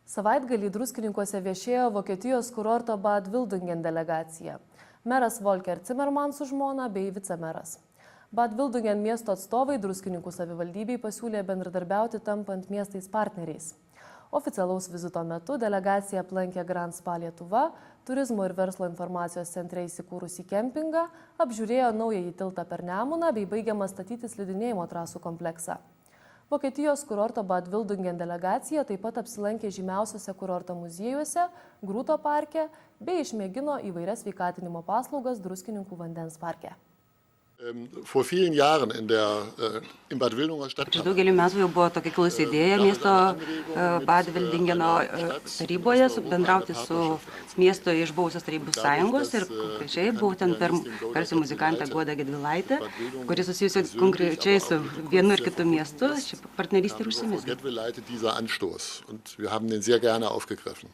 Savaitgalį Druskininkuose viešėjo Vokietijos kurorto Bad Wildungen delegacija. Meras Volker Zimmermann su žmona bei vicemeras. Bad Wildungen miesto atstovai Druskininkų savivaldybei pasiūlė bendradarbiauti tampant miestais partneriais. Oficialaus vizito metu delegacija aplankė Grand Spa Lietuva, turizmo ir verslo informacijos centre įsikūrusį kempingą, apžiūrėjo naująjį tiltą per Nemuną bei baigiamą statyti slidinėjimo trasų kompleksą. Vokietijos kurorto Bad Wildungen delegacija taip pat apsilankė žymiausiuose kurorto muziejuose, Grūto parke bei išmėgino įvairias sveikatinimo paslaugas Druskininkų vandens parke. Vor vielen Jahren im Bad Wildunger Stadtpark. Prieš daugelį metų jau buvo tokia kilusi idėja miesto Bad Wildungeno taryboje bendrauti su miesto iš buvusios Tarybų sąjungos ir konkrečiai būtent per garsią muzikantę Guodą Gedvilaitę, kuri susijusi konkrečiai su vienu ir kitu miestu, ši partnerystė ir užsimezgė. Gedvilaitė dieser Anstoß und wir haben den sehr gerne aufgegriffen.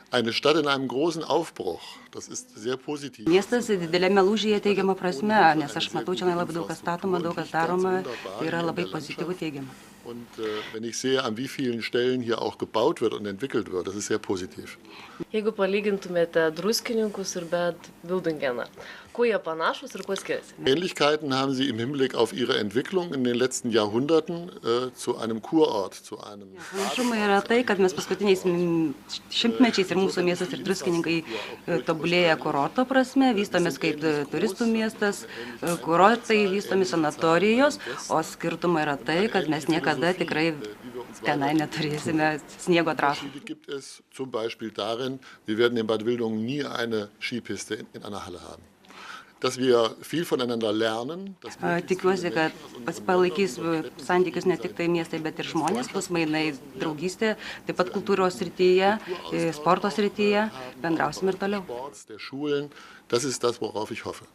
Eine Stadt in einem großen Aufbruch, das ist sehr positiv. Miestas didelėme lūžyje teigiama prasme, nes aš matau, čia labai daug kas statoma, daug kas daroma, tai yra labai pozityvų teigiama. Und wenn ich sehe, an wie vielen Stellen hier auch gebaut wird und entwickelt wird, das ist sehr positiv. Jeigu palygintumėte Druskininkus ir Bad Wildungeną, kuo jie panašus ir kuo skiriasi? Ähnlichkeiten haben sie im Hinblick auf ihre Entwicklung in den letzten Jahrhunderten zu einem Kurort, zu einem... Panašumai yra tai, kad mes paskutiniais šimtmečiais ir mūsų miestas ir Druskininkai tobulėja kurorto prasme, vystomės kaip turistų miestas, kurortai vystomi sanatorijos, o skirtumai yra tai, kad mes niekada tikrai tenai neturėsime sniego trasų. Gibt es zum Beispiel darin, wir werden in Bad Wildungen nie eine Skipiste in einer Halle haben. Dass wir viel voneinander lernen. Tikiuosi, kad palaikys santykius ne tik tai miestai, bet ir žmonės, bus mainai draugystė, taip pat kultūros srityje, sporto srityje, bendrausim ir toliau. Das ist das, worauf ich hoffe.